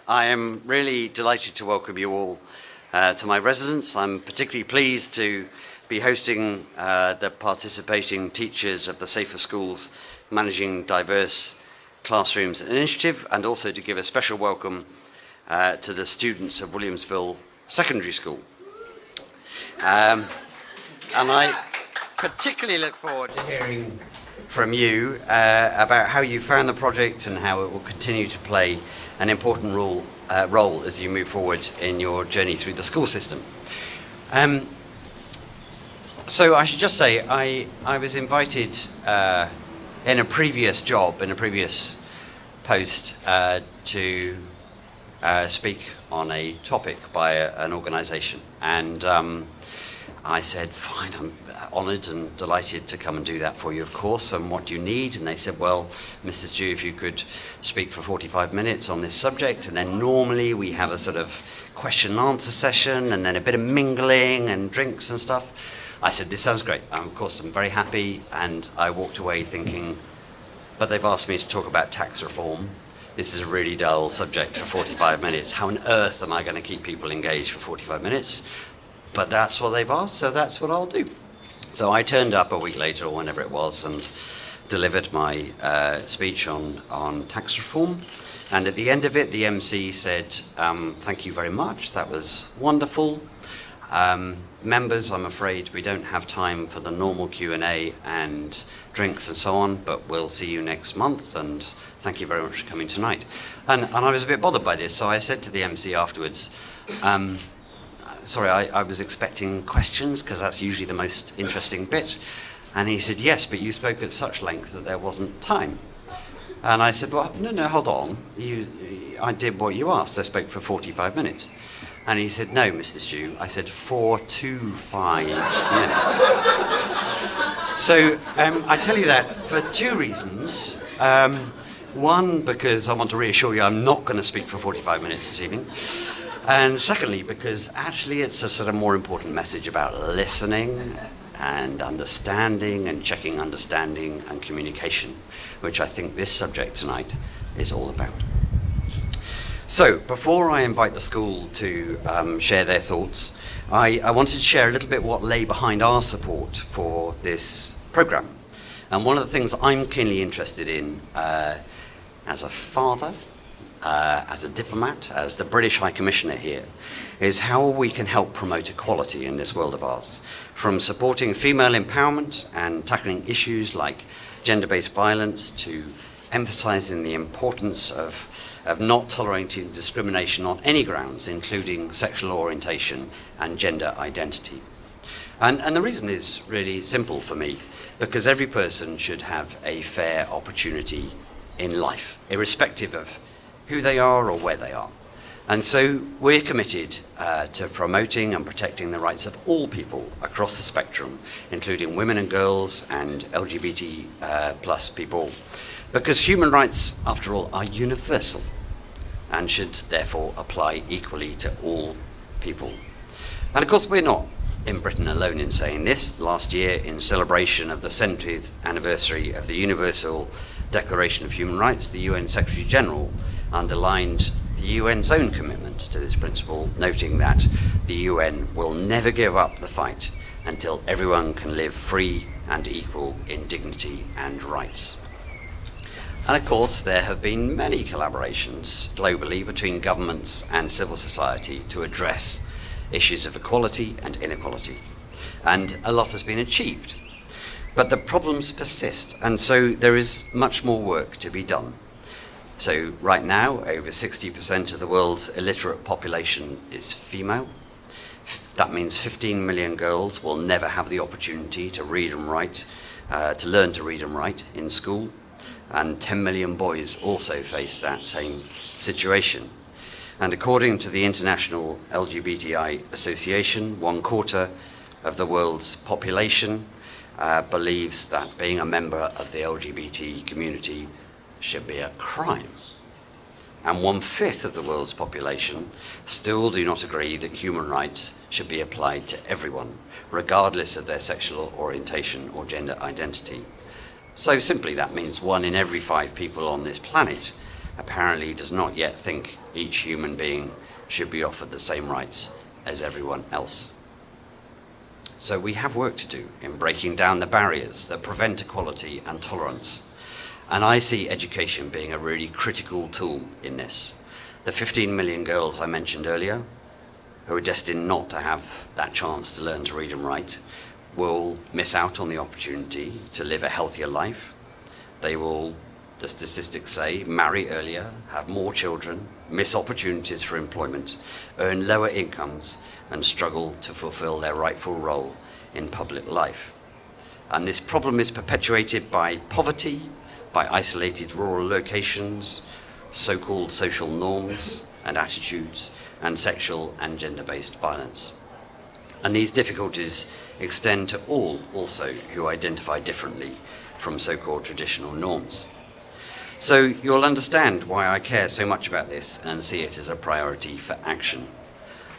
I am really delighted to welcome you all to my residence. I'm particularly pleased to be hosting the participating teachers of the Safer Schools Managing Diverse Classrooms initiative, and also to give a special welcome to the students of Williamsville Secondary School. And I particularly look forward to hearing from you about how you found the project and how it will continue to play an important role as you move forward in your journey through the school system. So I should just say, I was invited in a previous job, in a previous post, to speak on a topic by an organisation, and I said, fine, I'm honoured and delighted to come and do that for you, of course, and what do you need? And they said, well, Mr. Stew, if you could speak for 45 minutes on this subject, and then normally we have a sort of question and answer session, and then a bit of mingling and drinks and stuff. I said, this sounds great. Of course, I'm very happy, and I walked away thinking, but they've asked me to talk about tax reform. This is a really dull subject for 45 minutes. How on earth am I going to keep people engaged for 45 minutes? But that's what they've asked, so that's what I'll do. So I turned up a week later, or whenever it was, and delivered my speech on tax reform. And at the end of it, the MC said, thank you very much, that was wonderful. Members, I'm afraid we don't have time for the normal Q&A and drinks and so on, but we'll see you next month, and thank you very much for coming tonight. And I was a bit bothered by this, so I said to the MC afterwards, sorry, I was expecting questions, because that's usually the most interesting bit. And he said, yes, but you spoke at such length that there wasn't time. And I said, well, no, hold on. I did what you asked. I spoke for 45 minutes. And he said, no, Mr. Stew. I said, 4 to 5 minutes. So I tell you that for two reasons. One, because I want to reassure you I'm not going to speak for 45 minutes this evening. And secondly, because actually it's a sort of more important message about listening and understanding and checking understanding and communication, which I think this subject tonight is all about. So before I invite the school to share their thoughts, I wanted to share a little bit what lay behind our support for this programme. And one of the things I'm keenly interested in as a father, as a diplomat, as the British High Commissioner here, is how we can help promote equality in this world of ours, from supporting female empowerment and tackling issues like gender-based violence to emphasising the importance of not tolerating discrimination on any grounds, including sexual orientation and gender identity. And the reason is really simple for me, because every person should have a fair opportunity in life, irrespective of who they are or where they are. And so we're committed to promoting and protecting the rights of all people across the spectrum, including women and girls and LGBT plus people, because human rights, after all, are universal and should therefore apply equally to all people. And of course, we're not in Britain alone in saying this. Last year, in celebration of the 70th anniversary of the Universal Declaration of Human Rights, the UN Secretary General underlined the UN's own commitment to this principle, noting that the UN will never give up the fight until everyone can live free and equal in dignity and rights. And of course, there have been many collaborations globally between governments and civil society to address issues of equality and inequality. And a lot has been achieved. But the problems persist, and so there is much more work to be done. So right now, over 60% of the world's illiterate population is female. That means 15 million girls will never have the opportunity to read and write, to learn to read and write in school. And 10 million boys also face that same situation. And according to the International LGBTI Association, 1/4 of the world's population believes that being a member of the LGBT community should be a crime. And 1/5 of the world's population still do not agree that human rights should be applied to everyone, regardless of their sexual orientation or gender identity. So simply that means 1 in every 5 people on this planet apparently does not yet think each human being should be offered the same rights as everyone else. So we have work to do in breaking down the barriers that prevent equality and tolerance. And I see education being a really critical tool in this. The 15 million girls I mentioned earlier, who are destined not to have that chance to learn to read and write, will miss out on the opportunity to live a healthier life. They will, the statistics say, marry earlier, have more children, miss opportunities for employment, earn lower incomes, and struggle to fulfill their rightful role in public life. And this problem is perpetuated by poverty, by isolated rural locations, so-called social norms and attitudes, and sexual and gender-based violence. And these difficulties extend to all also who identify differently from so-called traditional norms. So you'll understand why I care so much about this and see it as a priority for action.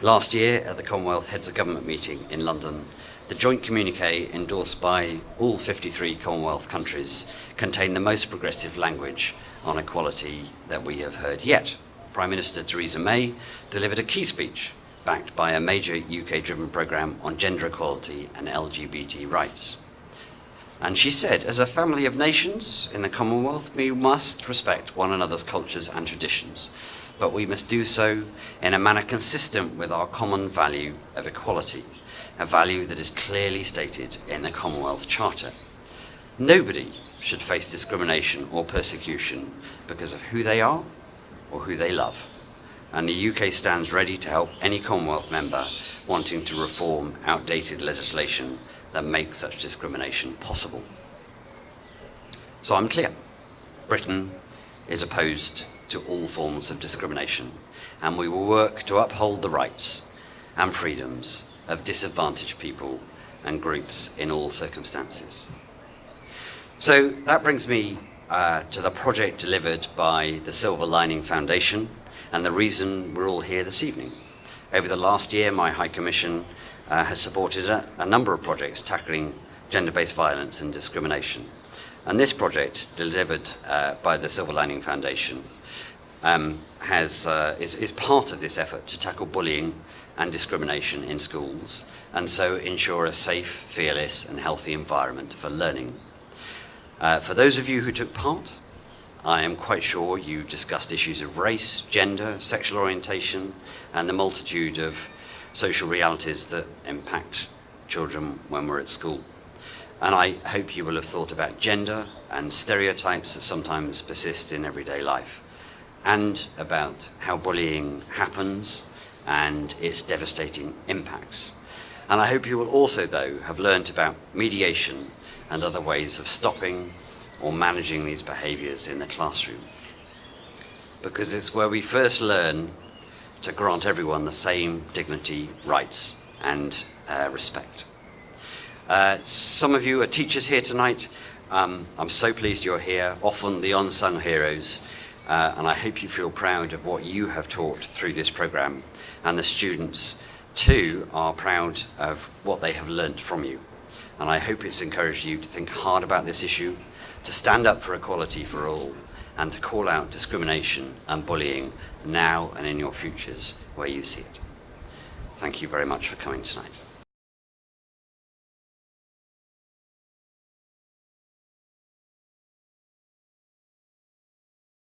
Last year at the Commonwealth Heads of Government meeting in London, the joint communiqué endorsed by all 53 Commonwealth countries contained the most progressive language on equality that we have heard yet. Prime Minister Theresa May delivered a key speech backed by a major UK-driven programme on gender equality and LGBT rights. And she said, as a family of nations in the Commonwealth, we must respect one another's cultures and traditions, but we must do so in a manner consistent with our common value of equality, a value that is clearly stated in the Commonwealth Charter. Nobody should face discrimination or persecution because of who they are or who they love. And the UK stands ready to help any Commonwealth member wanting to reform outdated legislation that makes such discrimination possible. So I'm clear. Britain is opposed to all forms of discrimination, and we will work to uphold the rights and freedoms of disadvantaged people and groups in all circumstances. So that brings me to the project delivered by the Silver Lining Foundation and the reason we're all here this evening. Over the last year, my High Commission has supported a number of projects tackling gender-based violence and discrimination. And this project, delivered by the Silver Lining Foundation, is part of this effort to tackle bullying and discrimination in schools, and so ensure a safe, fearless and healthy environment for learning. For those of you who took part, I am quite sure you discussed issues of race, gender, sexual orientation, and the multitude of social realities that impact children when we're at school. And I hope you will have thought about gender and stereotypes that sometimes persist in everyday life, and about how bullying happens and its devastating impacts. And I hope you will also, though, have learnt about mediation and other ways of stopping or managing these behaviours in the classroom. Because it's where we first learn to grant everyone the same dignity, rights and respect. Some of you are teachers here tonight. I'm so pleased you're here, often the unsung heroes, and I hope you feel proud of what you have taught through this programme, and the students too are proud of what they have learnt from you. And I hope it's encouraged you to think hard about this issue, to stand up for equality for all, and to call out discrimination and bullying now and in your futures where you see it. Thank you very much for coming tonight.